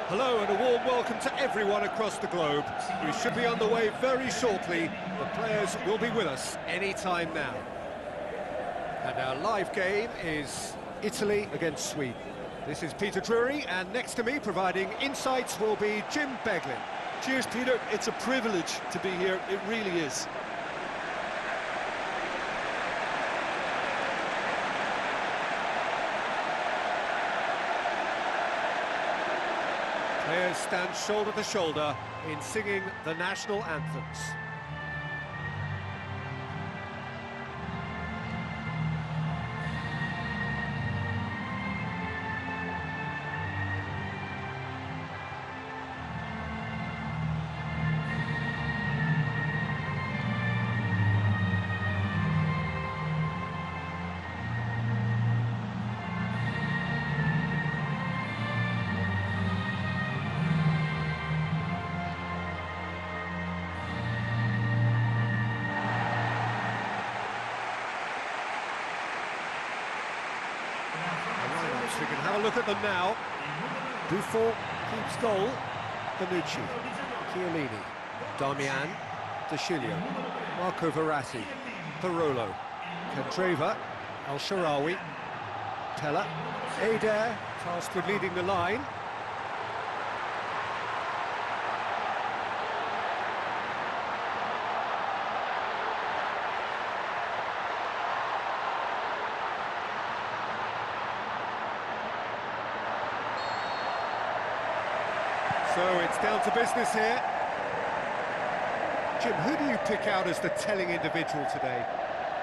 Hello and a warm welcome to everyone across the globe. We should be on the way very shortly. The players will be with us any time now. And our live game is Italy against Sweden. This is Peter Drury, and next to me providing insights will be Jim Beglin. Cheers, Peter. It's a privilege to be here. It really is. Players stand shoulder to shoulder in singing the national anthems. We can have a look at them now. Buffon keeps goal. Bonucci, Chiellini, Darmian, De Chilio, Marco Verratti, Parolo, Candreva, Al-Sharawi, Teller, Adair, tasked with leading the line. So it's down to business here. Jim, who do you pick out as the telling individual today?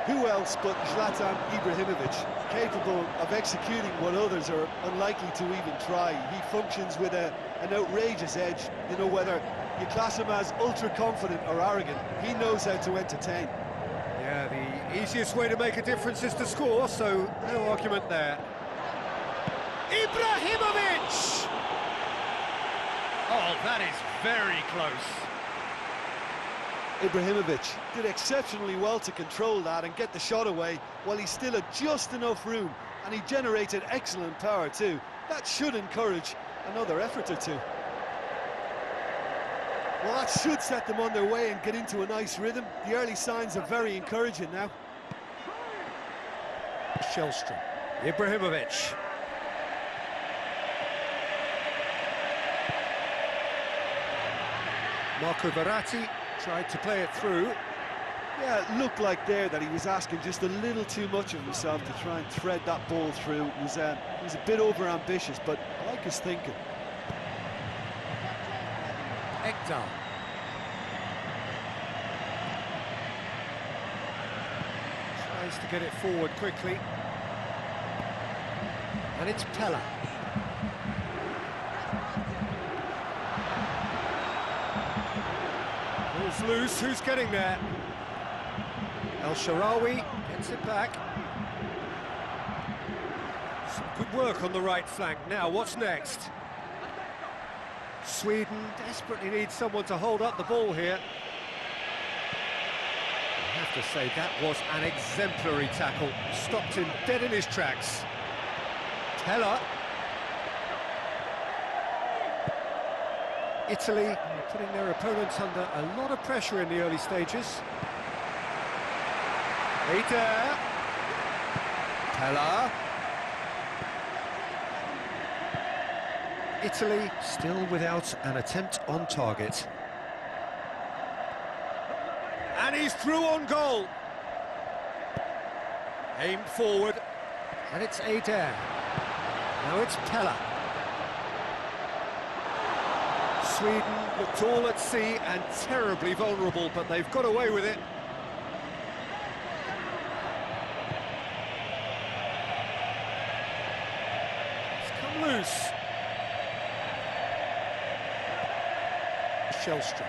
Who else but Zlatan Ibrahimovic, capable of executing what others are unlikely to even try. He functions with an outrageous edge. You know, whether you class him as ultra-confident or arrogant, he knows how to entertain. Yeah, the easiest way to make a difference is to score, so no argument there. Ibrahimovic! Oh, that is very close. Ibrahimovic did exceptionally well to control that and get the shot away while he still had just enough room, and he generated excellent power too. That should encourage another effort or two. Well, that should set them on their way and get into a nice rhythm. The early signs are very encouraging now. Shellstrom, Ibrahimovic. Marco Verratti tried to play it through. Yeah, it looked like there that he was asking just a little too much of himself to try and thread that ball through. He was a bit over-ambitious, but I like his thinking. Ekdal. Tries to get it forward quickly. And it's Pella. Ball's loose, who's getting there? Al-Sharawi gets it back. Some good work on the right flank. Now, what's next? Sweden desperately needs someone to hold up the ball here. I have to say, that was an exemplary tackle. Stopped him dead in his tracks. Teller. Italy putting their opponents under a lot of pressure in the early stages. Adair. Teller. Italy still without an attempt on target. And he's through on goal. Aimed forward. And it's Adair. Now it's Pella. Sweden looked all at sea and terribly vulnerable, but they've got away with it. It's come loose. Shellstrom.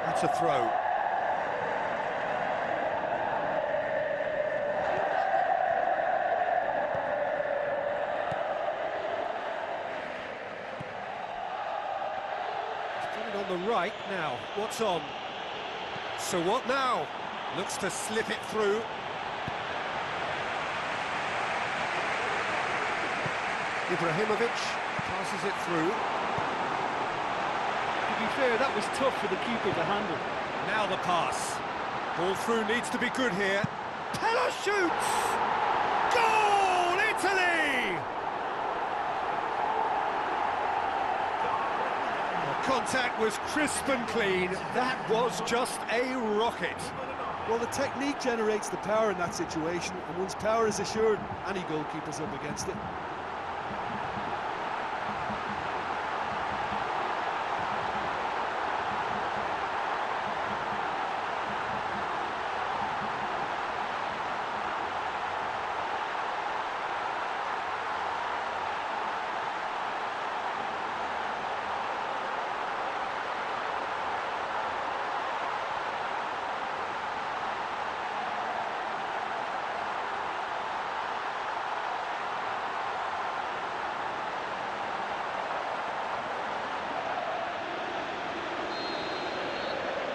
That's a throw. He's got it on the right now. What's on? So what now? Looks to slip it through. Ibrahimovic passes it through. To be fair, that was tough for the keeper to handle. Now the pass. Ball through needs to be good here. Pella shoots! Goal, Italy! The contact was crisp and clean. That was just a rocket. Well, the technique generates the power in that situation, and once power is assured, any goalkeeper's up against it.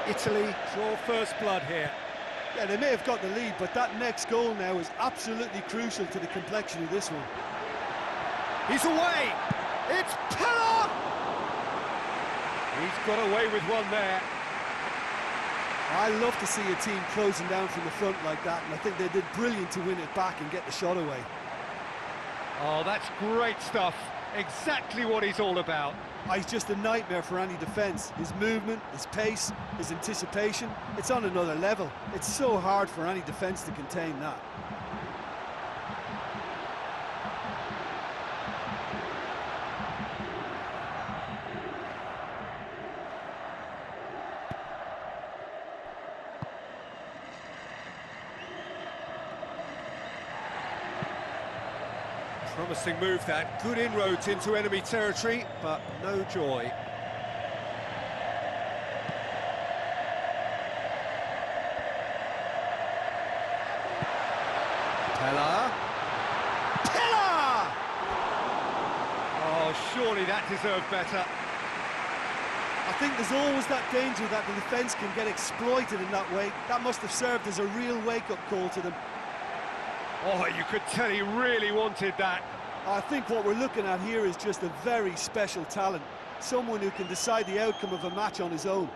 Italy draw first blood here. Yeah, they may have got the lead, but that next goal now is absolutely crucial to the complexion of this one. He's away! It's Pella! He's got away with one there. I love to see a team closing down from the front like that, and I think they did brilliant to win it back and get the shot away. Oh, that's great stuff. Exactly what he's all about. He's just a nightmare for any defence. His movement, his pace, his anticipation, it's on another level. It's so hard for any defence to contain that. Promising move that. Good inroads into enemy territory, but no joy. Pella. Pella! Oh, surely that deserved better. I think there's always that danger that the defence can get exploited in that way. That must have served as a real wake-up call to them. Oh, you could tell he really wanted that. I think what we're looking at here is just a very special talent. Someone who can decide the outcome of a match on his own.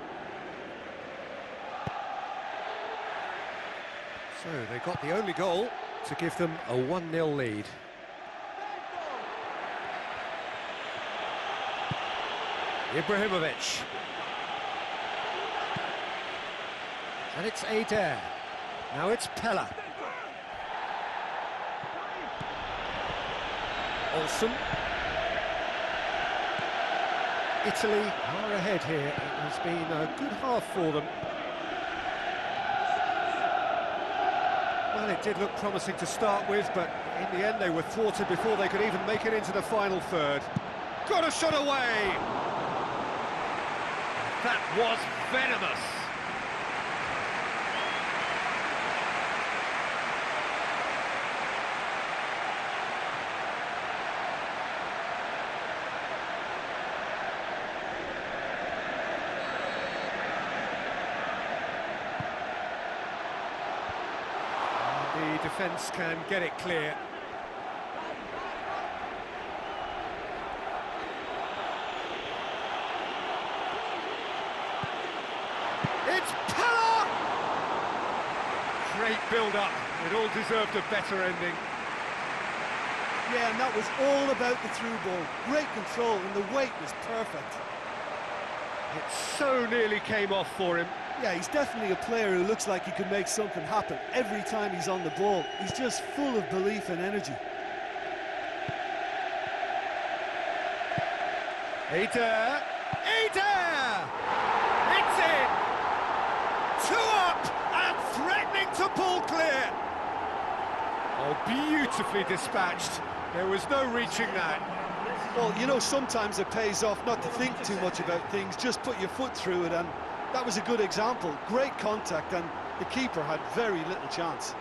So they got the only goal to give them a 1-0 lead. Ibrahimovic. And it's Adair. Now it's Pella. Olsen. Italy are ahead here. It has been a good half for them. Well, it did look promising to start with, but in the end they were thwarted before they could even make it into the final third. Got a shot away! That was venomous! The defence can get it clear. It's Pella! Great build-up. It all deserved a better ending. Yeah, and that was all about the through ball. Great control, and the weight was perfect. It so nearly came off for him. Yeah, he's definitely a player who looks like he can make something happen every time he's on the ball. He's just full of belief and energy. Adair! Adair! It's in! 2 up and threatening to pull clear! Oh, beautifully dispatched. There was no reaching that. Well, you know, sometimes it pays off not to think too much about things, just put your foot through it, and that was a good example. Great contact, and the keeper had very little chance.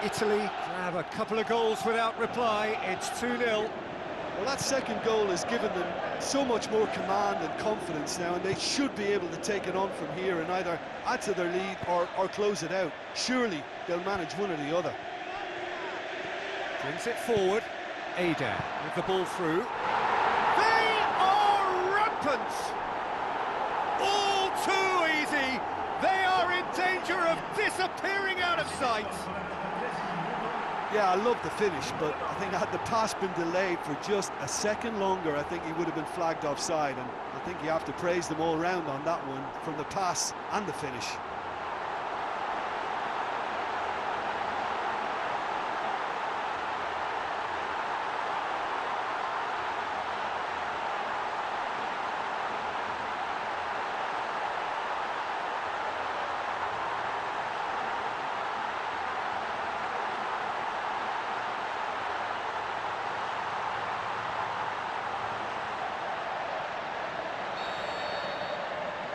Italy grab a couple of goals without reply. It's 2-0. Well, that second goal has given them so much more command and confidence now, and they should be able to take it on from here and either add to their lead or close it out. Surely they'll manage one or the other. Brings it forward. Ada with the ball through. They are rampant! All too easy. They are in danger of disappearing out of sight. Yeah, I love the finish, but I think had the pass been delayed for just a second longer, I think he would have been flagged offside, and I think you have to praise them all round on that one, from the pass and the finish.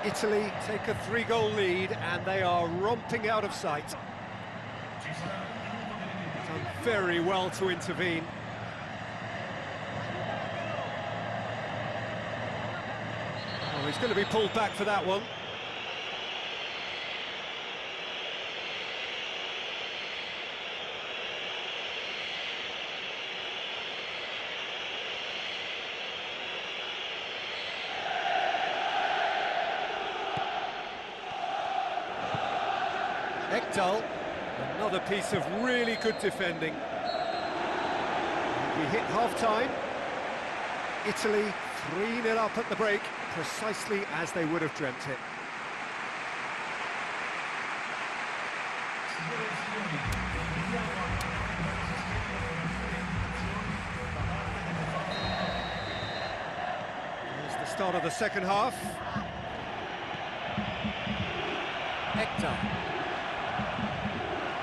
Italy take a 3-goal lead and they are romping out of sight. Done very well to intervene. Oh, he's going to be pulled back for that one. Ekdal, another piece of really good defending. And we hit half-time. Italy 3-0 up at the break, precisely as they would have dreamt it. Here's the start of the second half. Ekdal.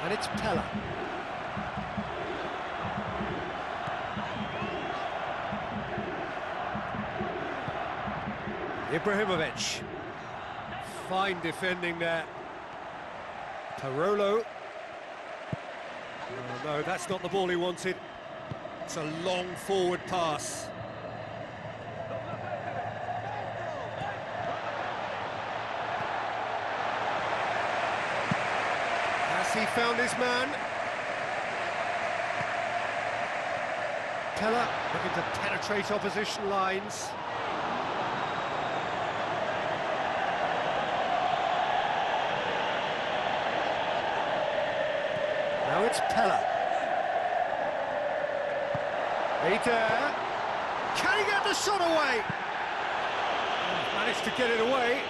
And it's Pella. Ibrahimovic. Fine defending there. Parolo. Oh, no, that's not the ball he wanted. It's a long forward pass. He found his man. Pella looking to penetrate opposition lines. Now it's Pella. Ada. Can he get the shot away? Managed to get it away.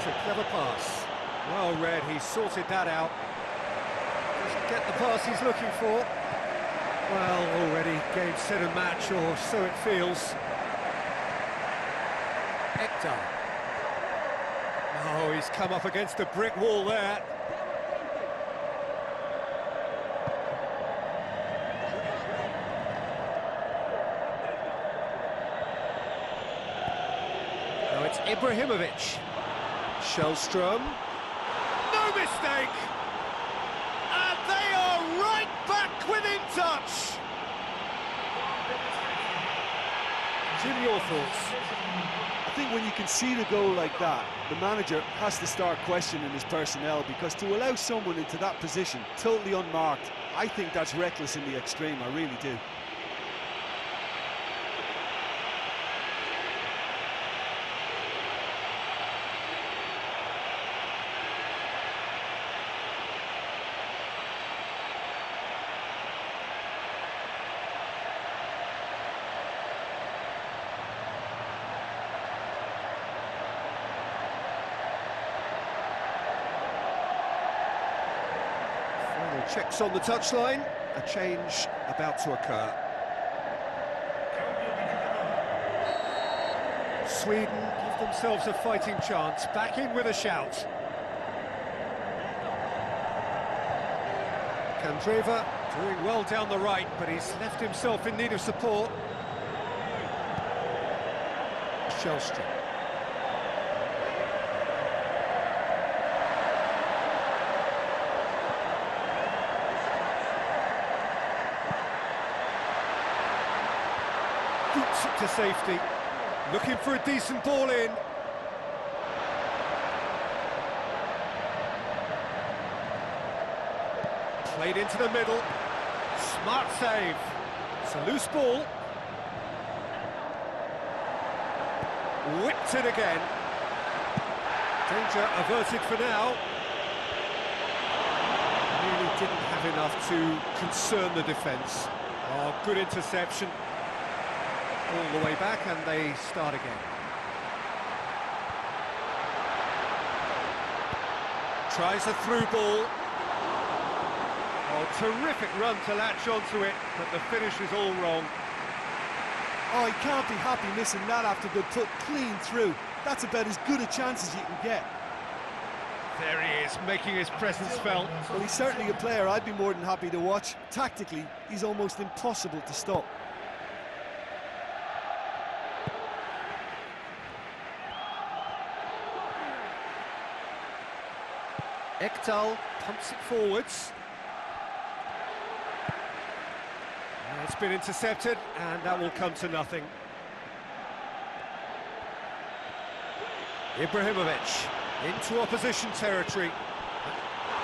A clever pass. Well read, he sorted that out. Doesn't get the pass he's looking for. Well, already game, set and match, or so it feels. Ekdal. Oh, he's come up against a brick wall there. Now it's Ibrahimovic. Shellstrom, no mistake, and they are right back within touch. Jim, your thoughts? I think when you can see the goal like that, the manager has to start questioning his personnel, because to allow someone into that position, totally unmarked, I think that's reckless in the extreme, I really do. Checks on the touchline, a change about to occur. Sweden give themselves a fighting chance, back in with a shout. Kandreva doing well down the right, but he's left himself in need of support. Shellstrom. Boots it to safety. Looking for a decent ball in. Played into the middle. Smart save. It's a loose ball. Whipped it again. Danger averted for now. Really didn't have enough to concern the defence. Oh, good interception. All the way back, and they start again. Tries a through ball. Oh, terrific run to latch onto it, but the finish is all wrong. Oh, he can't be happy missing that after being put clean through. That's about as good a chance as you can get. There he is, making his presence felt. Well, he's certainly a player I'd be more than happy to watch. Tactically, he's almost impossible to stop. Ekdal pumps it forwards. It's been intercepted, and that will come to nothing. Ibrahimovic into opposition territory.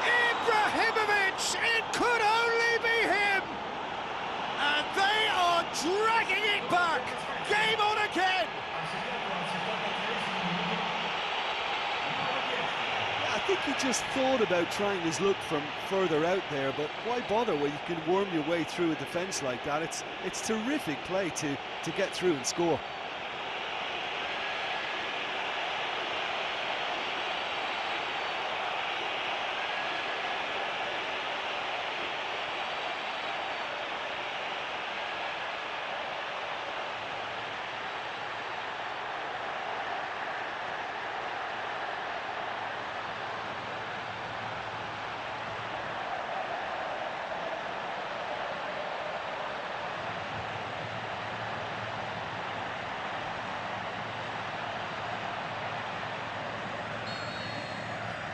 Ibrahimovic! It could only be him! And they are dragging it back! Game on again! I think he just thought about trying his luck from further out there, but why bother when you can worm your way through a defence like that? It's terrific play to get through and score.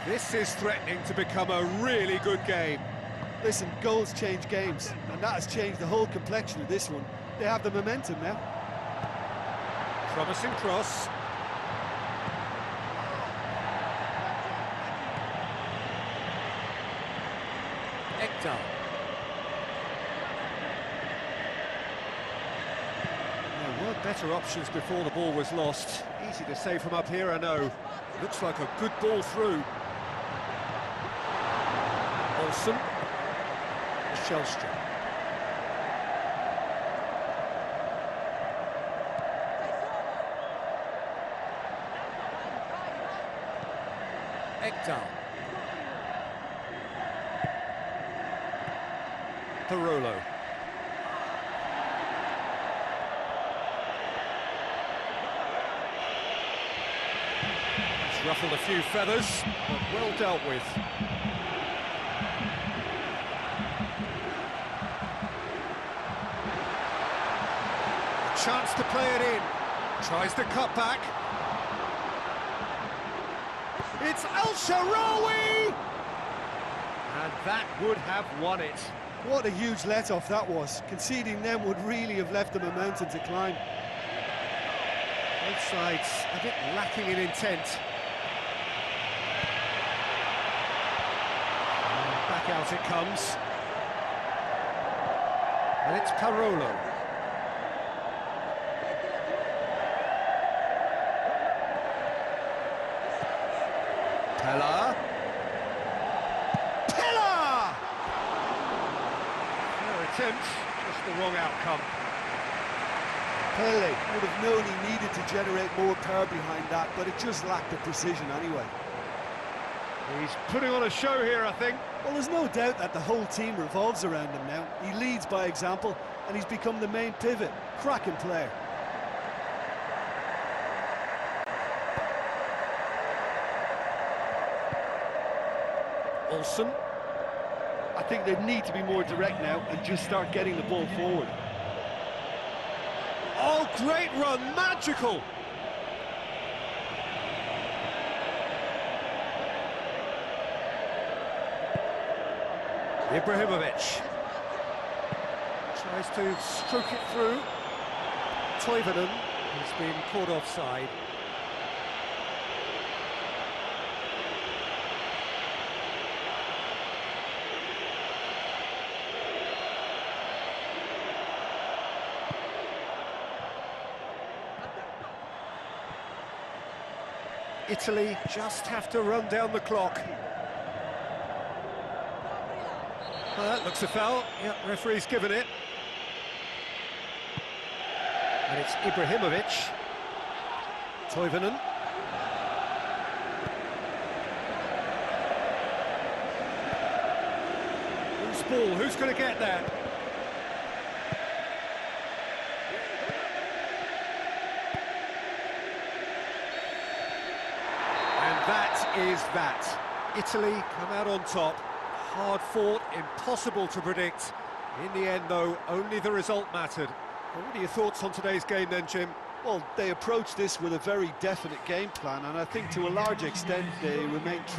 This is threatening to become a really good game. Listen, goals change games, and that has changed the whole complexion of this one. They have the momentum now. Promising cross. Ekdal. There were better options before the ball was lost. Easy to say from up here, I know. Looks like a good ball through. Olsen. Shellstrom. Ekdal. Parolo. It's ruffled a few feathers, but well dealt with. A chance to play it in. Tries to cut back. It's El-Shaarawy! And that would have won it. What a huge let-off that was. Conceding them would really have left them a mountain to climb. Both sides a bit lacking in intent. And back out it comes. And it's Parolo. Pella. Attempt, just the wrong outcome. Pele would have known he needed to generate more power behind that, but it just lacked the precision anyway. He's putting on a show here, I think. Well, there's no doubt that the whole team revolves around him now. He leads by example, and he's become the main pivot. Cracking player. Olsen. I think they need to be more direct now and just start getting the ball forward. Oh, great run, magical! Ibrahimovic tries to stroke it through. Toivonen has been caught offside. Italy just have to run down the clock. That looks a foul. Yeah, referee's given it. And it's Ibrahimovic. Toivonen. Loose ball, who's going to get that? And that is that. Italy come out on top. Hard fought, impossible to predict. In the end, though, only the result mattered. What are your thoughts on today's game then, Jim? Well, they approached this with a very definite game plan, and I think to a large extent they remain true.